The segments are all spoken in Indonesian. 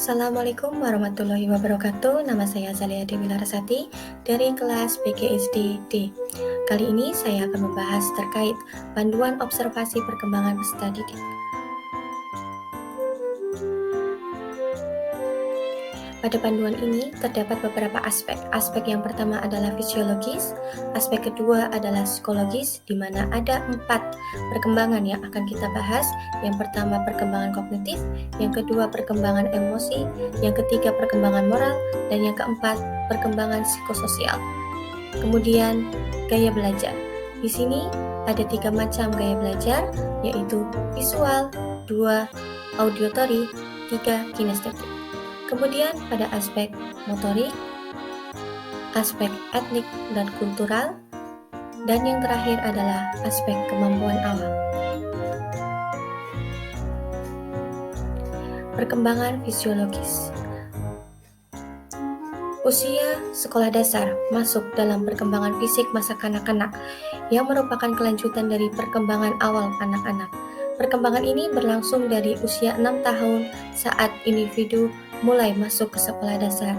Assalamualaikum warahmatullahi wabarakatuh. Nama saya Zalia Dewi Larasati dari kelas PGSD D. Kali ini saya akan membahas terkait panduan observasi perkembangan peserta didik. Pada panduan ini terdapat beberapa aspek. Aspek yang pertama adalah fisiologis, aspek kedua adalah psikologis, di mana ada 4 perkembangan yang akan kita bahas. Yang pertama perkembangan kognitif, yang kedua perkembangan emosi, yang ketiga perkembangan moral, dan yang keempat perkembangan psikososial. Kemudian gaya belajar. Di sini ada 3 macam gaya belajar, yaitu visual, 2 auditory, 3 kinestetik. Kemudian pada aspek motorik, aspek etnik dan kultural, dan yang terakhir adalah aspek kemampuan awam. Perkembangan fisiologis. Usia sekolah dasar masuk dalam perkembangan fisik masa kanak-kanak yang merupakan kelanjutan dari perkembangan awal anak-anak. Perkembangan ini berlangsung dari usia 6 tahun saat individu mulai masuk ke sekolah dasar.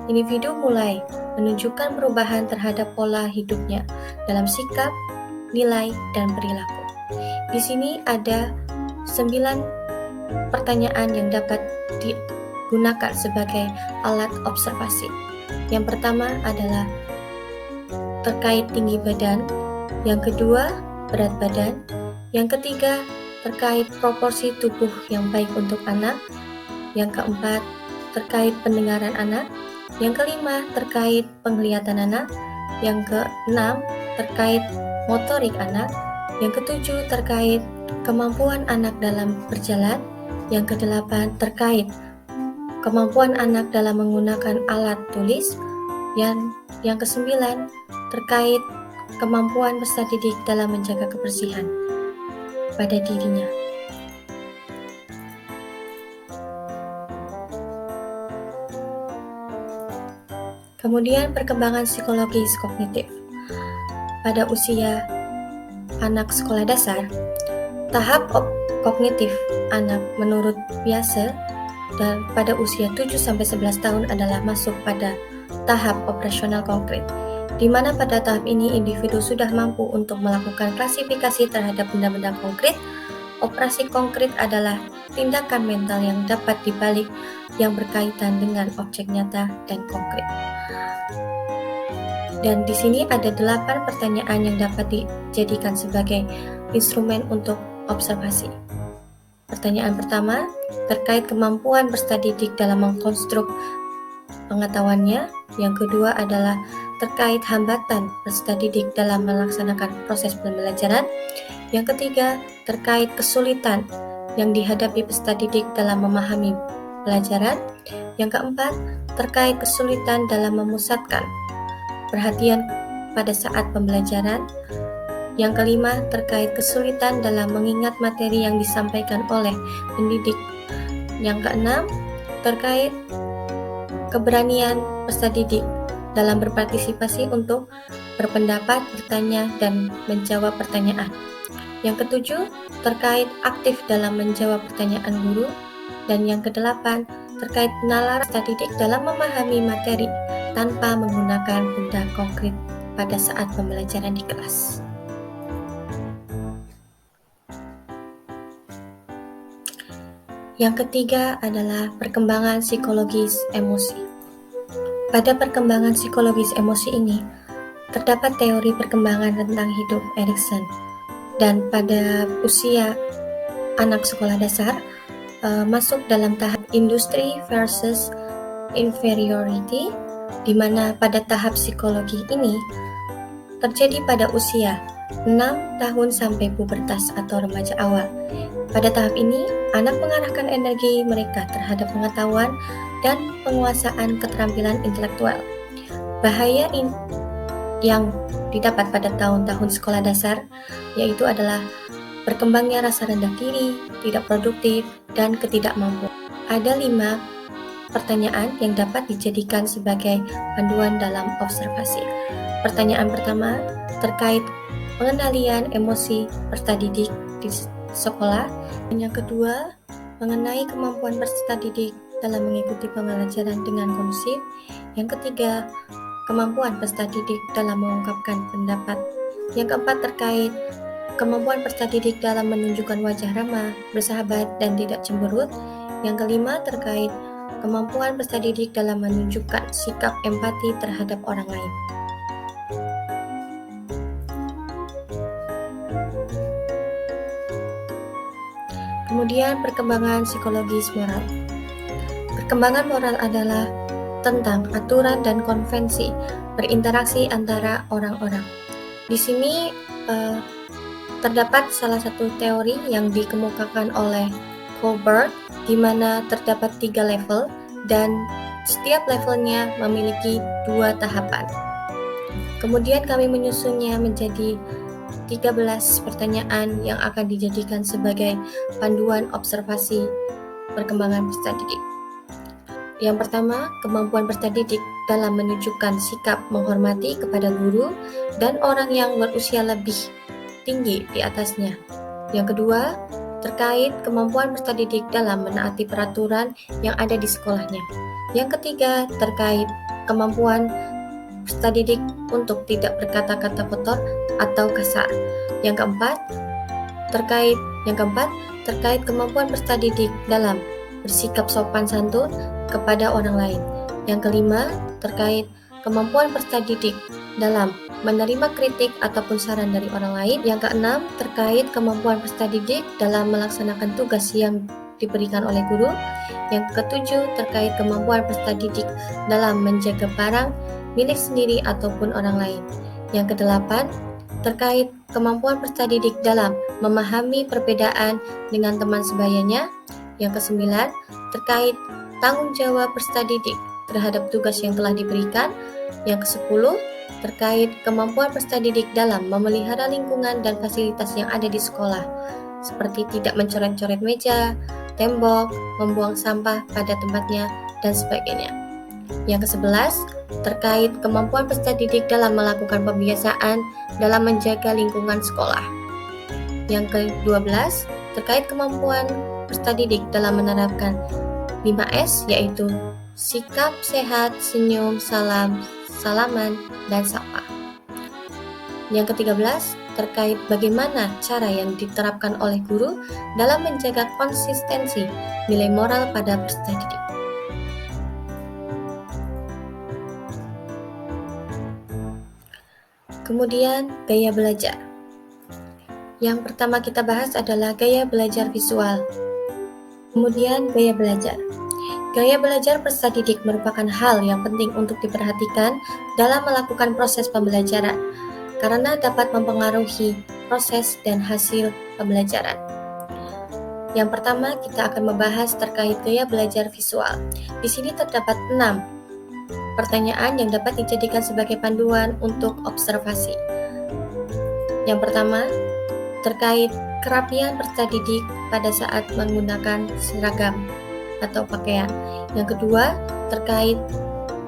Individu mulai menunjukkan perubahan terhadap pola hidupnya dalam sikap, nilai, dan perilaku. Di sini ada 9 pertanyaan yang dapat digunakan sebagai alat observasi. Yang pertama adalah terkait tinggi badan, yang kedua berat badan, yang ketiga terkait proporsi tubuh yang baik untuk anak, yang keempat terkait pendengaran anak, yang kelima terkait penglihatan anak, yang keenam terkait motorik anak, yang ketujuh terkait kemampuan anak dalam berjalan, yang kedelapan terkait kemampuan anak dalam menggunakan alat tulis, yang kesembilan terkait kemampuan peserta didik dalam menjaga kebersihan pada dirinya. Kemudian perkembangan psikologis kognitif. Pada usia anak sekolah dasar, tahap kognitif anak menurut biasa dan pada usia 7-11 tahun adalah masuk pada tahap operasional konkret, di mana pada tahap ini individu sudah mampu untuk melakukan klasifikasi terhadap benda-benda konkret. Operasi konkret adalah tindakan mental yang dapat dibalik yang berkaitan dengan objek nyata dan konkret. Dan di sini ada 8 pertanyaan yang dapat dijadikan sebagai instrumen untuk observasi. Pertanyaan pertama, terkait kemampuan peserta didik dalam mengkonstruk pengetahuannya. Yang kedua adalah terkait hambatan peserta didik dalam melaksanakan proses pembelajaran. Yang ketiga, terkait kesulitan yang dihadapi peserta didik dalam memahami pelajaran. Yang keempat, terkait kesulitan dalam memusatkan perhatian pada saat pembelajaran. Yang kelima, terkait kesulitan dalam mengingat materi yang disampaikan oleh pendidik. Yang keenam, terkait keberanian peserta didik dalam berpartisipasi untuk berpendapat, bertanya, dan menjawab pertanyaan. Yang ketujuh, terkait aktif dalam menjawab pertanyaan guru. Dan yang kedelapan, terkait nalar peserta didik dalam memahami materi tanpa menggunakan benda konkret pada saat pembelajaran di kelas. Yang ketiga adalah perkembangan psikologis emosi. Pada perkembangan psikologis emosi ini, terdapat teori perkembangan tentang hidup Erikson. Dan pada usia anak sekolah dasar, masuk dalam tahap industry versus inferiority, di mana pada tahap psikologi ini terjadi pada usia 6 tahun sampai pubertas atau remaja awal. Pada tahap ini, anak mengarahkan energi mereka terhadap pengetahuan dan penguasaan keterampilan intelektual. Bahaya yang didapat pada tahun-tahun sekolah dasar yaitu adalah berkembangnya rasa rendah diri, tidak produktif, dan ketidakmampuan. Ada 5 pertanyaan yang dapat dijadikan sebagai panduan dalam observasi. Pertanyaan pertama terkait pengendalian emosi peserta didik di sekolah. Dan yang kedua, mengenai kemampuan peserta didik dalam mengikuti pembelajaran dengan kondusif. Yang ketiga, kemampuan peserta didik dalam mengungkapkan pendapat. Yang keempat, terkait kemampuan peserta didik dalam menunjukkan wajah ramah, bersahabat, dan tidak cemberut. Yang kelima, terkait kemampuan peserta didik dalam menunjukkan sikap empati terhadap orang lain. Kemudian, perkembangan psikologis moral. Perkembangan moral adalah tentang aturan dan konvensi berinteraksi antara orang-orang. Di sini terdapat salah satu teori yang dikemukakan oleh Colbert, di mana terdapat 3 level dan setiap levelnya memiliki 2 tahapan. Kemudian kami menyusunnya menjadi 13 pertanyaan yang akan dijadikan sebagai panduan observasi perkembangan peserta didik. Yang pertama, kemampuan peserta didik dalam menunjukkan sikap menghormati kepada guru dan orang yang berusia lebih tinggi di atasnya. Yang kedua, terkait kemampuan peserta didik dalam menaati peraturan yang ada di sekolahnya. Yang ketiga, terkait kemampuan peserta didik untuk tidak berkata-kata kotor atau kasar. Yang keempat, terkait kemampuan peserta didik dalam bersikap sopan santun kepada orang lain. Yang kelima, terkait kemampuan peserta didik dalam menerima kritik ataupun saran dari orang lain. Yang keenam, terkait kemampuan peserta didik dalam melaksanakan tugas yang diberikan oleh guru. Yang ketujuh, terkait kemampuan peserta didik dalam menjaga barang milik sendiri ataupun orang lain. Yang kedelapan, terkait kemampuan peserta didik dalam memahami perbedaan dengan teman sebayanya. Yang kesembilan, terkait tanggung jawab peserta didik terhadap tugas yang telah diberikan. Yang ke-10, terkait kemampuan peserta didik dalam memelihara lingkungan dan fasilitas yang ada di sekolah, seperti tidak mencoret-coret meja, tembok, membuang sampah pada tempatnya, dan sebagainya. Yang ke-11, terkait kemampuan peserta didik dalam melakukan pembiasaan dalam menjaga lingkungan sekolah. Yang ke-12, terkait kemampuan peserta didik dalam menerapkan 5S, yaitu sikap sehat, senyum, salam, salaman, dan sapa. Yang ke-13, terkait bagaimana cara yang diterapkan oleh guru dalam menjaga konsistensi nilai moral pada peserta didik. Kemudian, gaya belajar. Yang pertama kita bahas adalah gaya belajar visual. Kemudian, gaya belajar. Gaya belajar peserta didik merupakan hal yang penting untuk diperhatikan dalam melakukan proses pembelajaran, karena dapat mempengaruhi proses dan hasil pembelajaran. Yang pertama, kita akan membahas terkait gaya belajar visual. Di sini terdapat 6 pertanyaan yang dapat dijadikan sebagai panduan untuk observasi. Yang pertama, terkait kerapian peserta didik pada saat menggunakan seragam atau pakaian. Yang kedua, terkait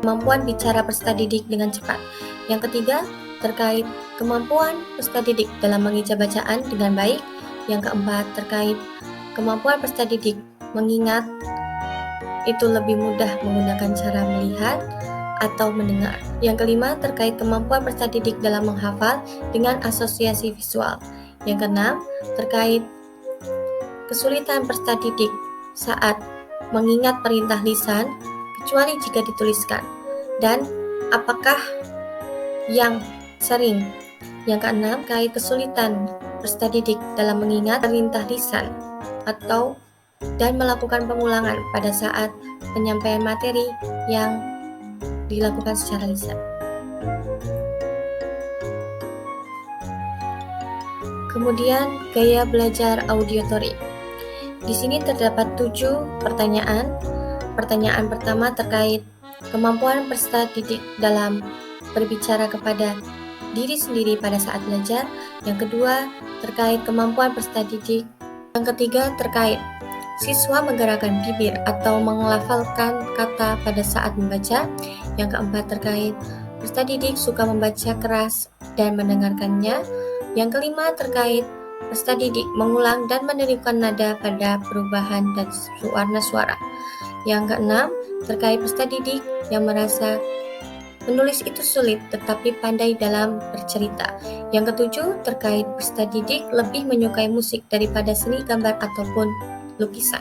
kemampuan bicara peserta didik dengan cepat. Yang ketiga, terkait kemampuan peserta didik dalam mengeja bacaan dengan baik. Yang keempat, terkait kemampuan peserta didik mengingat itu lebih mudah menggunakan cara melihat atau mendengar. Yang kelima, terkait kemampuan peserta didik dalam menghafal dengan asosiasi visual. Yang keenam, terkait kesulitan peserta didik saat mengingat perintah lisan, kecuali jika dituliskan, dan apakah yang sering. Yang keenam, terkait kesulitan peserta didik dalam mengingat perintah lisan dan melakukan pengulangan pada saat penyampaian materi yang dilakukan secara lisan. Kemudian, gaya belajar auditory. Di sini terdapat 7 pertanyaan. Pertanyaan pertama terkait kemampuan peserta didik dalam berbicara kepada diri sendiri pada saat belajar. Yang kedua, terkait kemampuan peserta didik. Yang ketiga, terkait siswa menggerakkan bibir atau mengelafalkan kata pada saat membaca. Yang keempat, terkait peserta didik suka membaca keras dan mendengarkannya. Yang kelima, terkait peserta didik mengulang dan menirukan nada pada perubahan dan warna suara. Yang keenam, terkait peserta didik yang merasa menulis itu sulit tetapi pandai dalam bercerita. Yang ketujuh, terkait peserta didik lebih menyukai musik daripada seni gambar ataupun lukisan.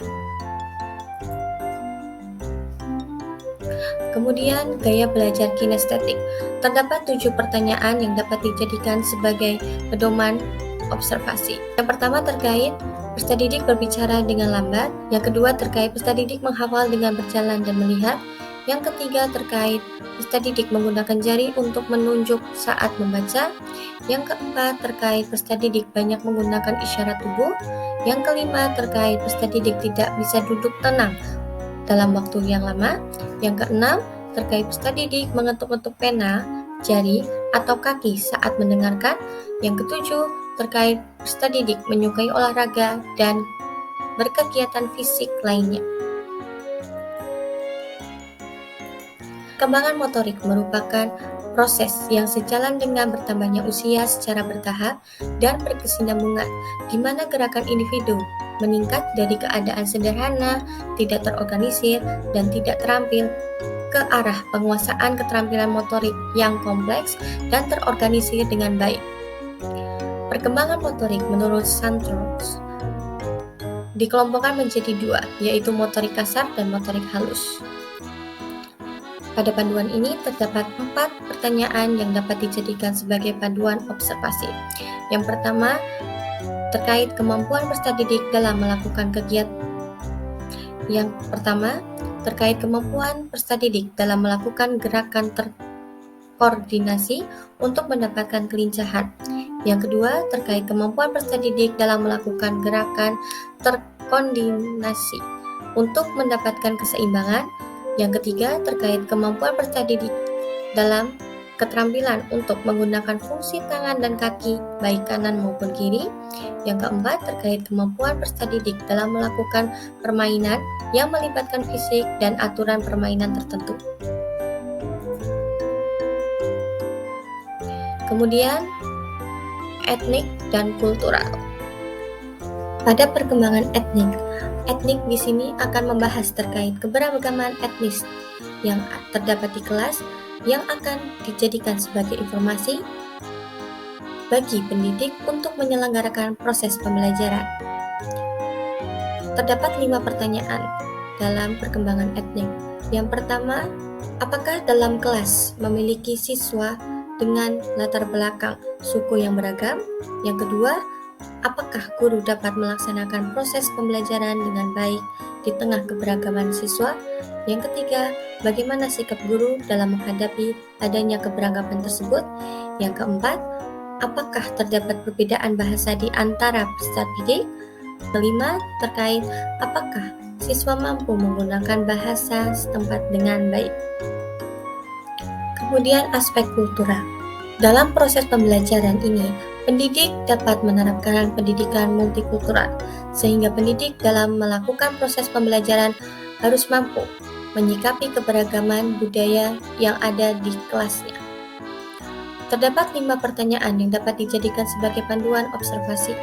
Kemudian, gaya belajar kinestetik. Terdapat 7 pertanyaan yang dapat dijadikan sebagai pedoman observasi. Yang pertama terkait peserta didik berbicara dengan lambat. Yang kedua terkait peserta didik menghafal dengan berjalan dan melihat. Yang ketiga terkait peserta didik menggunakan jari untuk menunjuk saat membaca. Yang keempat terkait peserta didik banyak menggunakan isyarat tubuh. Yang kelima terkait peserta didik tidak bisa duduk tenang dalam waktu yang lama. Yang keenam, terkait peserta didik mengetuk-ketuk pena, jari, atau kaki saat mendengarkan. Yang ketujuh, terkait peserta didik menyukai olahraga dan berkegiatan fisik lainnya. Perkembangan motorik merupakan proses yang sejalan dengan bertambahnya usia secara bertahap dan berkesinambungan, di mana gerakan individu meningkat dari keadaan sederhana, tidak terorganisir, dan tidak terampil ke arah penguasaan keterampilan motorik yang kompleks dan terorganisir dengan baik. Perkembangan motorik menurut Santos dikelompokkan menjadi 2, yaitu motorik kasar dan motorik halus. Pada panduan ini terdapat 4 pertanyaan yang dapat dijadikan sebagai panduan observasi. Yang pertama, terkait kemampuan peserta didik dalam melakukan kegiatan. Yang pertama, terkait kemampuan peserta didik dalam melakukan gerakan terkoordinasi untuk mendapatkan kelincahan. Yang kedua, terkait kemampuan peserta didik dalam melakukan gerakan terkoordinasi untuk mendapatkan keseimbangan. Yang ketiga, terkait kemampuan peserta didik dalam keterampilan untuk menggunakan fungsi tangan dan kaki, baik kanan maupun kiri. Yang keempat, terkait kemampuan peserta didik dalam melakukan permainan yang melibatkan fisik dan aturan permainan tertentu. Kemudian, etnik dan kultural. Pada perkembangan etnik di sini akan membahas terkait keberagaman etnis yang terdapat di kelas yang akan dijadikan sebagai informasi bagi pendidik untuk menyelenggarakan proses pembelajaran. Terdapat 5 pertanyaan dalam perkembangan etnik. Yang pertama, apakah dalam kelas memiliki siswa dengan latar belakang suku yang beragam? Yang kedua, apakah guru dapat melaksanakan proses pembelajaran dengan baik di tengah keberagaman siswa? Yang ketiga, bagaimana sikap guru dalam menghadapi adanya keberagaman tersebut? Yang keempat, apakah terdapat perbedaan bahasa di antara peserta didik? Kelima, terkait apakah siswa mampu menggunakan bahasa setempat dengan baik? Kemudian aspek kultural. Dalam proses pembelajaran ini, pendidik dapat menerapkan pendidikan multikultural, sehingga pendidik dalam melakukan proses pembelajaran harus mampu menyikapi keberagaman budaya yang ada di kelasnya. Terdapat 5 pertanyaan yang dapat dijadikan sebagai panduan observasi.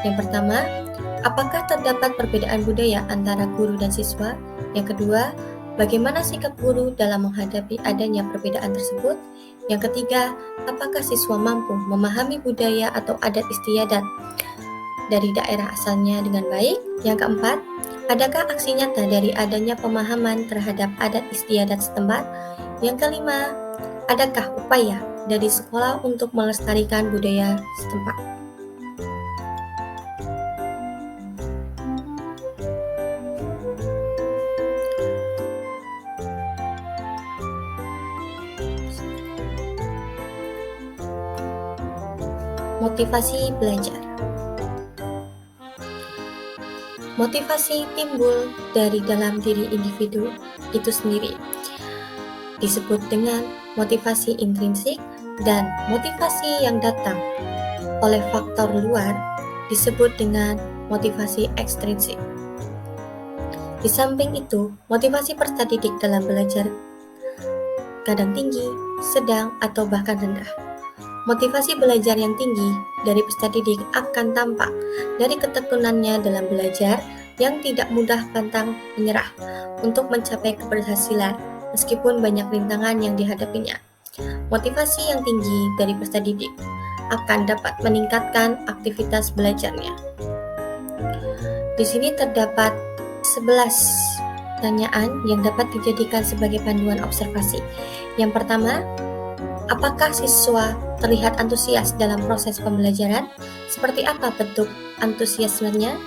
Yang pertama, apakah terdapat perbedaan budaya antara guru dan siswa? Yang kedua, bagaimana sikap guru dalam menghadapi adanya perbedaan tersebut? Yang ketiga, apakah siswa mampu memahami budaya atau adat istiadat dari daerah asalnya dengan baik? Yang keempat, adakah aksi nyata dari adanya pemahaman terhadap adat istiadat setempat? Yang kelima, adakah upaya dari sekolah untuk melestarikan budaya setempat? Motivasi belajar. Motivasi timbul dari dalam diri individu itu sendiri. Disebut dengan motivasi intrinsik, dan motivasi yang datang oleh faktor luar disebut dengan motivasi ekstrinsik. Di samping itu, motivasi peserta didik dalam belajar kadang tinggi, sedang, atau bahkan rendah. Motivasi belajar yang tinggi dari peserta didik akan tampak dari ketekunannya dalam belajar yang tidak mudah pantang menyerah untuk mencapai keberhasilan meskipun banyak rintangan yang dihadapinya. Motivasi yang tinggi dari peserta didik akan dapat meningkatkan aktivitas belajarnya. Di sini terdapat 11 pertanyaan yang dapat dijadikan sebagai panduan observasi. Yang pertama, apakah siswa terlihat antusias dalam proses pembelajaran? Seperti apa bentuk antusiasmenya?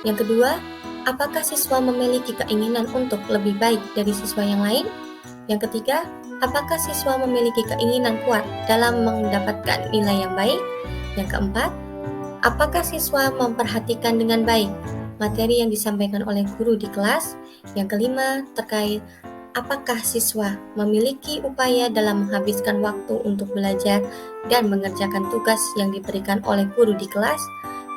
Yang kedua, apakah siswa memiliki keinginan untuk lebih baik dari siswa yang lain? Yang ketiga, apakah siswa memiliki keinginan kuat dalam mendapatkan nilai yang baik? Yang keempat, apakah siswa memperhatikan dengan baik materi yang disampaikan oleh guru di kelas? Yang kelima, terkait apakah siswa memiliki upaya dalam menghabiskan waktu untuk belajar dan mengerjakan tugas yang diberikan oleh guru di kelas?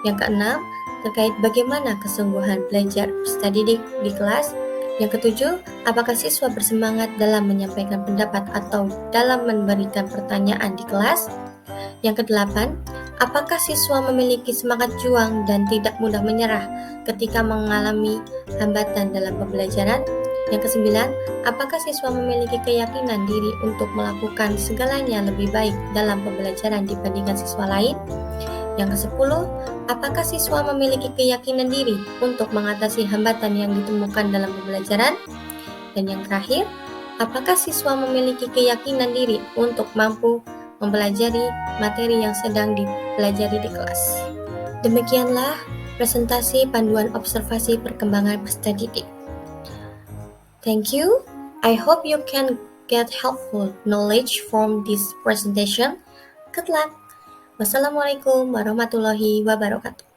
Yang keenam, terkait bagaimana kesungguhan belajar peserta didik di kelas? Yang ketujuh, apakah siswa bersemangat dalam menyampaikan pendapat atau dalam memberikan pertanyaan di kelas? Yang kedelapan, apakah siswa memiliki semangat juang dan tidak mudah menyerah ketika mengalami hambatan dalam pembelajaran? Yang kesembilan, apakah siswa memiliki keyakinan diri untuk melakukan segalanya lebih baik dalam pembelajaran dibandingkan siswa lain? Yang kesepuluh, apakah siswa memiliki keyakinan diri untuk mengatasi hambatan yang ditemukan dalam pembelajaran? Dan yang terakhir, apakah siswa memiliki keyakinan diri untuk mampu mempelajari materi yang sedang dipelajari di kelas? Demikianlah presentasi panduan observasi perkembangan peserta didik. Thank you. I hope you can get helpful knowledge from this presentation. Good luck. Wassalamualaikum warahmatullahi wabarakatuh.